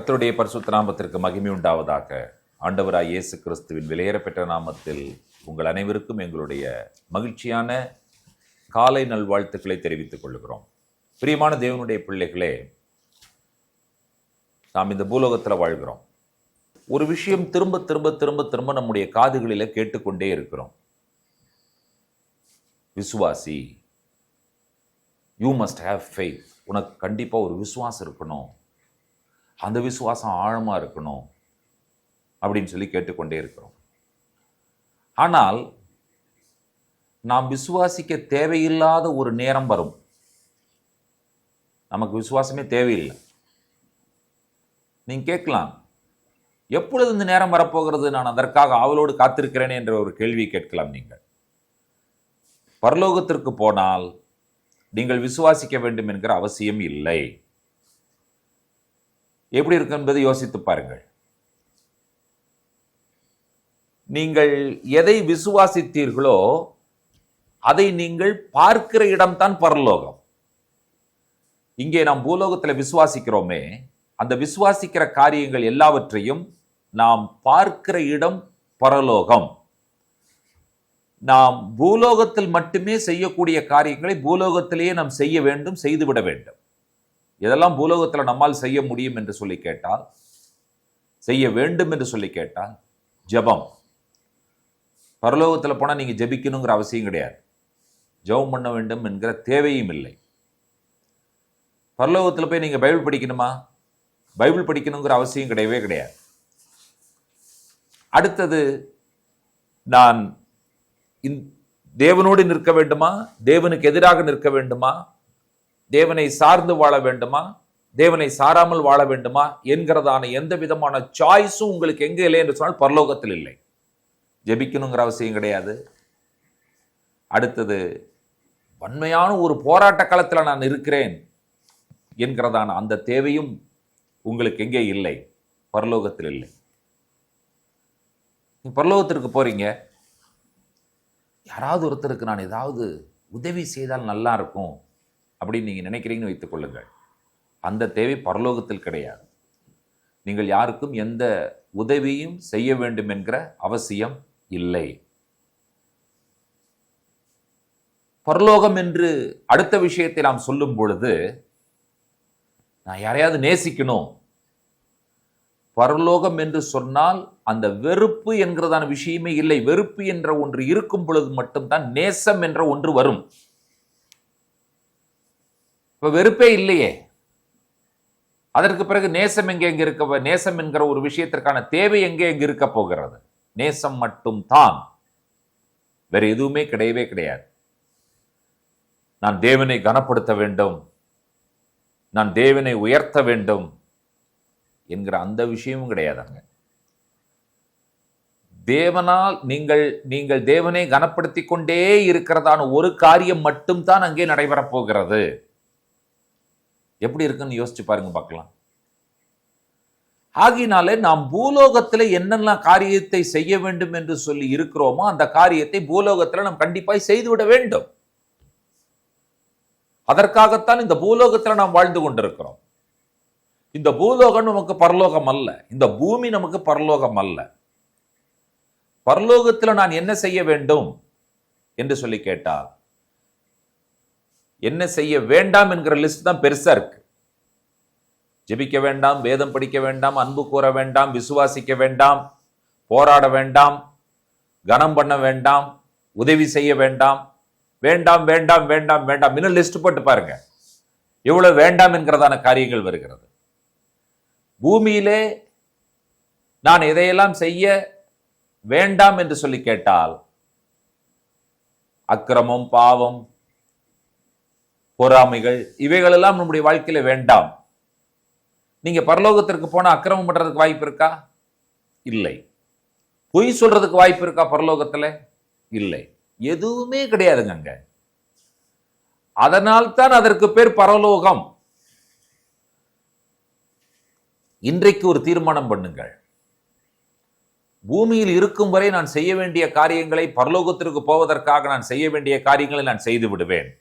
கர்த்தருடைய பரிசுத்த நாமத்திற்கு மகிமை உண்டாவதாக. ஆண்டவராய் இயேசு கிறிஸ்துவின் விலையேறப்பெற்ற நாமத்தில் உங்கள் அனைவருக்கும் எங்களுடைய மகிழ்ச்சியான காலை நல்வாழ்த்துக்களை தெரிவித்துக் கொள்கிறோம். பிரியமான தேவனுடைய பிள்ளைகளே, நாம் இந்த பூலோகத்தில் வாழ்கிறோம். ஒரு விஷயம் திரும்ப திரும்ப திரும்ப திரும்ப நம்முடைய காதுகளில கேட்டுக்கொண்டே இருக்கிறோம். விசுவாசி, யூ மஸ்ட் ஹேவ் ஃபெய்த். உனக்கு கண்டிப்பாக ஒரு விசுவாசம் இருக்கணும், அந்த விசுவாசம் ஆழமாக இருக்கணும் அப்படின்னு சொல்லி கேட்டுக்கொண்டே இருக்கிறோம். ஆனால் நாம் விசுவாசிக்க தேவையில்லாத ஒரு நேரம் வரும். நமக்கு விசுவாசமே தேவையில்லை. நீங்க கேட்கலாம், எப்பொழுது இந்த நேரம் வரப்போகிறது, நான் அதற்காக ஆவலோடு காத்திருக்கிறேன் என்ற ஒரு கேள்வி கேட்கலாம். நீங்கள் பரலோகத்திற்கு போனால் நீங்கள் விசுவாசிக்க வேண்டும் என்கிற அவசியம் இல்லை. எப்படி இருக்கு என்பதை யோசித்து பாருங்கள். நீங்கள் எதை விசுவாசித்தீர்களோ அதை நீங்கள் பார்க்கிற இடம்தான் பரலோகம். இங்கே நாம் பூலோகத்தில் விசுவாசிக்கிறோமே, அந்த விசுவாசிக்கிற காரியங்கள் எல்லாவற்றையும் நாம் பார்க்கிற இடம் பரலோகம். நாம் பூலோகத்தில் மட்டுமே செய்யக்கூடிய காரியங்களை பூலோகத்திலேயே நாம் செய்ய வேண்டும், செய்துவிட வேண்டும். இதெல்லாம் பூலோகத்தில் நம்மால் செய்ய முடியும் என்று சொல்லி கேட்டால், செய்ய வேண்டும் என்று சொல்லி கேட்டால், ஜெபம். பரலோகத்தில் போனால் நீங்கள் ஜெபிக்கணுங்கிற அவசியம் கிடையாது, ஜெபம் பண்ண வேண்டும் என்கிற தேவையும் இல்லை. பரலோகத்தில் போய் நீங்கள் பைபிள் படிக்கணுமா, பைபிள் படிக்கணுங்கிற அவசியம் கிடையவே கிடையாது. அடுத்தது, நான் தேவனோடு நிற்க வேண்டுமா, தேவனுக்கு எதிராக நிற்க வேண்டுமா, தேவனை சார்ந்து வாழ வேண்டுமா, தேவனை சாராமல் வாழ வேண்டுமா என்கிறதான எந்த விதமான சாய்ஸும் உங்களுக்கு எங்க இல்லை என்று சொன்னால் பரலோகத்தில் இல்லை. ஜெபிக்கணுங்கிற அவசியம் கிடையாது. அடுத்தது, வன்மையான ஒரு போராட்ட களத்தில் நான் இருக்கிறேன் என்கிறதான அந்த தேவையும் உங்களுக்கு எங்கே இல்லை, பரலோகத்தில் இல்லை. பரலோகத்திற்கு போறீங்க, யாராவது ஒருத்தருக்கு நான் ஏதாவது உதவி செய்தால் நல்லா இருக்கும் அப்படின்னு நீங்க நினைக்கிறீங்கன்னு வைத்துக் கொள்ளுங்கள். அந்த தேவை பரலோகத்தில் கிடையாது. நீங்கள் யாருக்கும் எந்த உதவியும் செய்ய வேண்டும் என்கிற அவசியம் இல்லை. பரலோகம் என்று அடுத்த விஷயத்தை நாம் சொல்லும் பொழுது, நான் யாரையாவது நேசிக்கணும். பரலோகம் என்று சொன்னால் அந்த வெறுப்பு என்கிறதான விஷயமே இல்லை. வெறுப்பு என்ற ஒன்று இருக்கும் பொழுது மட்டும்தான் நேசம் என்ற ஒன்று வரும். இப்ப வெறுப்பே இல்லையே, அதற்கு பிறகு நேசம் எங்கே இருக்க, நேசம் என்கிற ஒரு விஷயத்திற்கான தேவை எங்கே இருக்க போகிறது? நேசம் மட்டும் தான், வேற எதுவுமே கிடையவே கிடையாது. நான் தேவனை கனப்படுத்த வேண்டும், நான் தேவனை உயர்த்த வேண்டும் என்கிற அந்த விஷயமும் கிடையாதாங்க. தேவனால் நீங்கள் தேவனை கனப்படுத்திக் கொண்டே இருக்கிறதான ஒரு காரியம் மட்டும் தான் அங்கே நடைபெறப் போகிறது. எப்படி இருக்குன்னு யோசிச்சு பாருங்க, பார்க்கலாம். ஆகினாலே நாம் பூலோகத்தில் என்னென்ன காரியத்தை செய்ய வேண்டும் என்று சொல்லி இருக்கிறோமோ அந்த காரியத்தை பூலோகத்தில் நாம் கண்டிப்பாய் செய்துவிட வேண்டும். அதற்காகத்தான் இந்த பூலோகத்தில் நாம் வாழ்ந்து கொண்டிருக்கிறோம். இந்த பூலோகம் நமக்கு பரலோகம் அல்ல, இந்த பூமி நமக்கு பரலோகம் அல்ல. பரலோகத்தில் நான் என்ன செய்ய வேண்டும் என்று சொல்லி கேட்டால், என்ன செய்ய வேண்டாம் என்கிற லிஸ்ட் தான் பெருசா இருக்கு. ஜெபிக்க வேண்டாம், வேதம் படிக்க வேண்டாம், அன்பு கூற வேண்டாம், விசுவாசிக்க வேண்டாம், போராட வேண்டாம், கனம் பண்ண வேண்டாம், உதவி செய்ய வேண்டாம், வேண்டாம் வேண்டாம் வேண்டாம் வேண்டாம், இன்னும் லிஸ்ட் போட்டு பாருங்க எவ்வளவு வேண்டாம் என்கிறதான காரியங்கள் வருகிறது. பூமியிலே நான் எதையெல்லாம் செய்ய வேண்டாம் என்று சொல்லி கேட்டால், அக்கிரமம், பாவம், பொறாமைகள், இவைகளெல்லாம் நம்முடைய வாழ்க்கையில வேண்டாம். நீங்க பரலோகத்திற்கு போனா அக்கிரமம் பண்றதுக்கு வாய்ப்பு இருக்கா? இல்லை. பொய் சொல்றதுக்கு வாய்ப்பு இருக்கா பரலோகத்துல? இல்லை. எதுவுமே கிடையாதுங்க அங்க. அதனால்தான் அதற்கு பேர் பரலோகம். இன்றைக்கு ஒரு தீர்மானம் பண்ணுங்கள். பூமியில் இருக்கும் வரை நான் செய்ய வேண்டிய காரியங்களை, பரலோகத்திற்கு போவதற்காக நான் செய்ய வேண்டிய காரியங்களை நான் செய்து விடுவேன்.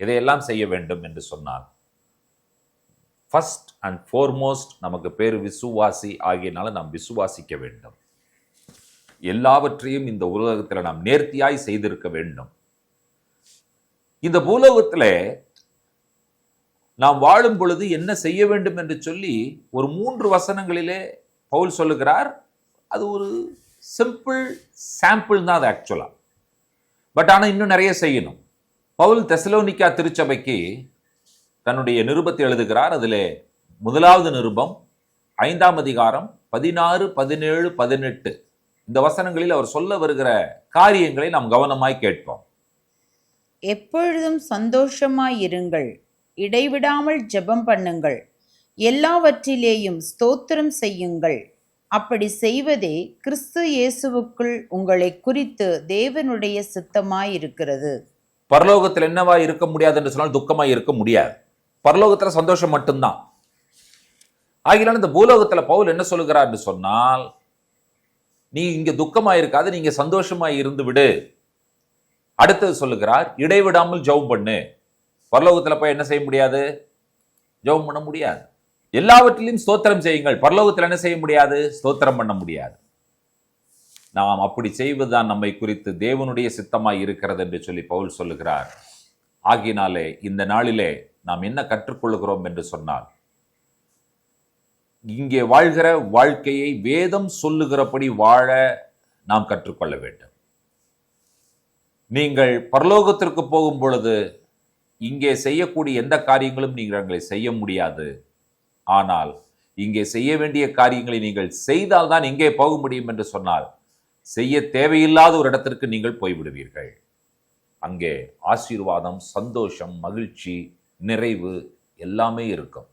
இதையெல்லாம் செய்ய வேண்டும் என்று சொன்னால் ஃபர்ஸ்ட் அண்ட் ஃபோர்மோஸ்ட் நமக்கு பேர் விசுவாசி ஆகியனால நாம் விசுவாசிக்க வேண்டும். எல்லாவற்றையும் இந்த உலகத்தில் நாம் நேர்த்தியாய் செய்திருக்க வேண்டும். இந்த பூலோகத்தில் நாம் வாழும் பொழுது என்ன செய்ய வேண்டும் என்று சொல்லி ஒரு 3 வசனங்களிலே பவுல் சொல்லுகிறார். அது ஒரு சிம்பிள் சாம்பிள் தான் அது ஆக்சுவலா. பட் ஆனால் இன்னும் நிறைய செய்யணும். பவுல் தெசலோனிக்கா திருச்சபைக்கு தன்னுடைய நிருபத்தை எழுதுகிறார். அதிலே முதலாவது நிருபம் 5ஆம் அதிகாரம் 16, 17, 18 இந்த வசனங்களில் அவர் சொல்ல வருகிற காரியங்களை நாம் கவனமாய் கேட்போம். எப்பொழுதும் சந்தோஷமாயிருங்கள், இடைவிடாமல் ஜெபம் பண்ணுங்கள், எல்லாவற்றிலேயும் ஸ்தோத்திரம் செய்யுங்கள். அப்படி செய்வதே கிறிஸ்து இயேசுவுக்குள் உங்களை குறித்து தேவனுடைய சித்தமாயிருக்கிறது. பரலோகத்தில் என்னவா இருக்க முடியாது என்று சொன்னால் துக்கமாய் இருக்க முடியாது. பரலோகத்தில் சந்தோஷம் மட்டும்தான். ஆகினாலும் இந்த பூலோகத்தில் பவுல் என்ன சொல்லுகிறார் என்று சொன்னால், நீ இங்க துக்கமாய் இருக்காது, நீங்க சந்தோஷமாய் இருந்து விடு. அடுத்தது சொல்லுகிறார், இடைவிடாமல் ஜெபம் பண்ணு. பரலோகத்தில் போய் என்ன செய்ய முடியாது? ஜெபம் பண்ண முடியாது. எல்லாவற்றிலும் ஸ்தோத்திரம் செய்யுங்கள். பரலோகத்தில் என்ன செய்ய முடியாது? ஸ்தோத்திரம் பண்ண முடியாது. நாம் அப்படி செய்வதுதான் நம்மை குறித்து தேவனுடைய சித்தமாய் இருக்கிறது என்று சொல்லி பவுல் சொல்லுகிறார். ஆகினாலே இந்த நாளிலே நாம் என்ன கற்றுக்கொள்கிறோம் என்று சொன்னால், இங்கே வாழ்கிற வாழ்க்கையை வேதம் சொல்லுகிறபடி வாழ நாம் கற்றுக்கொள்ள வேண்டும். நீங்கள் பரலோகத்திற்கு போகும் பொழுது இங்கே செய்யக்கூடிய எந்த காரியங்களும் நீங்கள் செய்ய முடியாது. ஆனால் இங்கே செய்ய வேண்டிய காரியங்களை நீங்கள் செய்தால்தான் இங்கே போக முடியும் என்று சொன்னால், செய்ய தேவையில்லாத ஒரு இடத்திற்கு நீங்கள் போய்விடுவீர்கள். அங்கே ஆசீர்வாதம், சந்தோஷம், மகிழ்ச்சி, நிறைவு எல்லாமே இருக்கும்.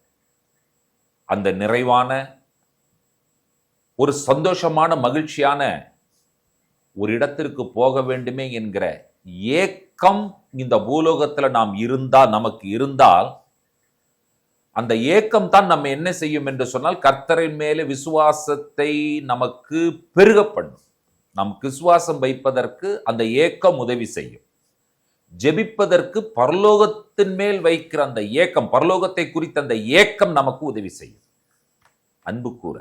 அந்த நிறைவான ஒரு சந்தோஷமான மகிழ்ச்சியான ஒரு இடத்திற்கு போக வேண்டுமே என்கிற ஏக்கம் இந்த பூலோகத்தில் நாம் இருந்தால், நமக்கு இருந்தால், அந்த ஏக்கம் தான் நம்ம என்ன செய்யும் என்று சொன்னால், கர்த்தரின் மேலே விசுவாசத்தை நமக்கு பெருக பண்ணும். நமக்கு விசுவாசம் வைப்பதற்கு அந்த ஏக்கம் உதவி செய்யும். ஜெபிப்பதற்கு பரலோகத்தின் மேல் வைக்கிற அந்த ஏக்கம், பரலோகத்தை குறித்த அந்த ஏக்கம் நமக்கு உதவி செய்யும். அன்பு கூற,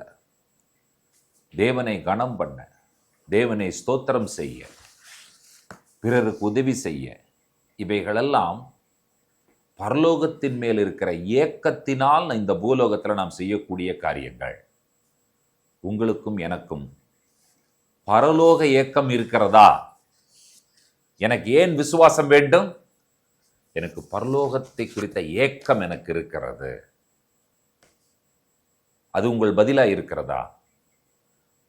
தேவனை கனம் பண்ண, தேவனை ஸ்தோத்திரம் செய்ய, பிறருக்கு உதவி செய்ய, இவைகளெல்லாம் பரலோகத்தின் மேல் இருக்கிற ஏக்கத்தினால் இந்த பூலோகத்தில் நாம் செய்யக்கூடிய காரியங்கள். உங்களுக்கும் எனக்கும் பரலோக ஏக்கம் இருக்கிறதா? எனக்கு ஏன் விசுவாசம் வேண்டும்? எனக்கு பரலோகத்தை குறித்த ஏக்கம் எனக்கு இருக்கிறது. அது உங்கள் பதிலா இருக்கிறதா?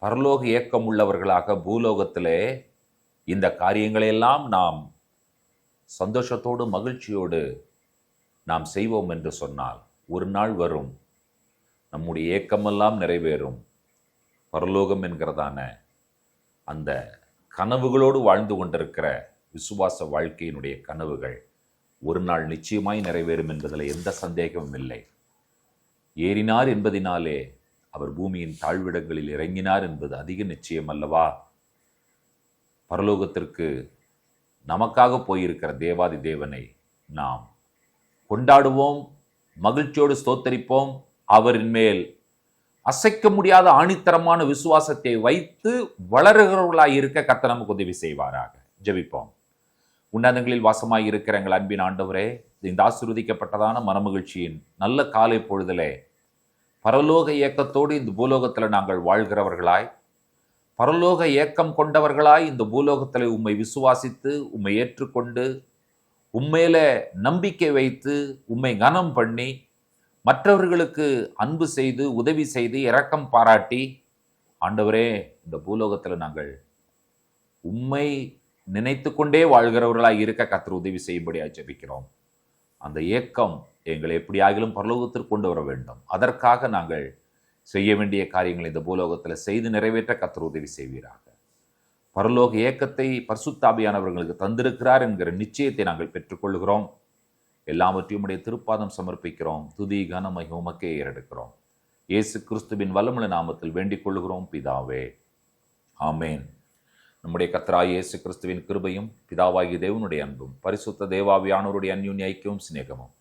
பரலோக ஏக்கம் உள்ளவர்களாக பூலோகத்திலே இந்த காரியங்களையெல்லாம் நாம் சந்தோஷத்தோடு மகிழ்ச்சியோடு நாம் செய்வோம் என்று சொன்னால், ஒரு நாள் வரும், நம்முடைய ஏக்கமெல்லாம் நிறைவேறும். பரலோகம் என்கிறதான அந்த கனவுகளோடு வாழ்ந்து கொண்டிருக்கிற விசுவாச வாழ்க்கையினுடைய கனவுகள் ஒரு நாள் நிச்சயமாய் நிறைவேறும் என்பதில் எந்த சந்தேகமும் இல்லை. ஏறினார் என்பதினாலே அவர் பூமியின் தாழ்விடங்களில் இறங்கினார் என்பது அதிக நிச்சயம் அல்லவா? பரலோகத்திற்கு நமக்காக போயிருக்கிற தேவாதி தேவனை நாம் கொண்டாடுவோம், மகிழ்ச்சியோடு ஸ்தோத்தரிப்போம். அவரின் மேல் அசைக்க முடியாத ஆணித்தரமான விசுவாசத்தை வைத்து வளருகிறவர்களாய் இருக்க கர்த்தர் நமக்கு உதவி செய்வாராக. ஜெபிப்போம். உன்னதங்களில் வாசமாய் இருக்கிற எங்கள் அன்பின் ஆண்டவரே, இந்த ஆசீர்வதிக்கப்பட்டதான மனமகிழ்ச்சியின் நல்ல காலை பொழுதிலே பரலோக ஏக்கத்தோடு இந்த பூலோகத்தில் நாங்கள் வாழ்கிறவர்களாய், பரலோக ஏக்கம் கொண்டவர்களாய் இந்த பூலோகத்தில் உம்மை விசுவாசித்து, உம்மை ஏற்றுக்கொண்டு, உண்மையில நம்பிக்கை வைத்து, உம்மை கனம் பண்ணி, மற்றவர்களுக்கு அன்பு செய்து, உதவி செய்து, இரக்கம் பாராட்டி, ஆண்டவரே இந்த பூலோகத்தில் நாங்கள் உம்மை நினைத்து கொண்டே வாழ்கிறவர்களாய் இருக்க கர்த்தர் உதவி செய்யும்படியாக ஜெபிக்கிறோம். அந்த ஏக்கம் எங்களை எப்படியாகிலும் பரலோகத்திற்கு கொண்டு வர வேண்டும். அதற்காக நாங்கள் செய்ய வேண்டிய காரியங்களை இந்த பூலோகத்தில் செய்து நிறைவேற்ற கர்த்தர் உதவி செய்வீராக. பரலோக ஏக்கத்தை பரிசுத்த ஆவியானவர்களுக்கு தந்திருக்கிறார் என்கிற நிச்சயத்தை நாங்கள் பெற்றுக்கொள்கிறோம். எல்லாவற்றையும் உடைய திருப்பாதம் சமர்ப்பிக்கிறோம். துதி கனமை உமக்கே ஏறெடுக்கிறோம். இயேசு கிறிஸ்துவின் வல்லமுள்ள நாமத்தில் வேண்டிக் கொள்கிறோம் பிதாவே, ஆமேன். நம்முடைய கர்த்தராகிய இயேசு கிறிஸ்துவின் கிருபையும் பிதாவாகிய தேவனுடைய அன்பும் பரிசுத்த தேவாவியானவருடைய அந்யோன்ய ஐக்கியமும் சிநேகமும்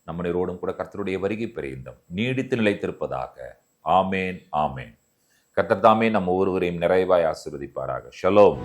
நம்மளோடும் கூட கர்த்தருடைய வருகை பெரியந்தம் நீடித்து நிலைத்திருப்பதாக. ஆமேன், ஆமேன். கர்த்தர் தாமே நம்ம ஒவ்வொருவரையும் நிறைவாய் ஆசீர்வதிப்பாராக. ஷலோம்.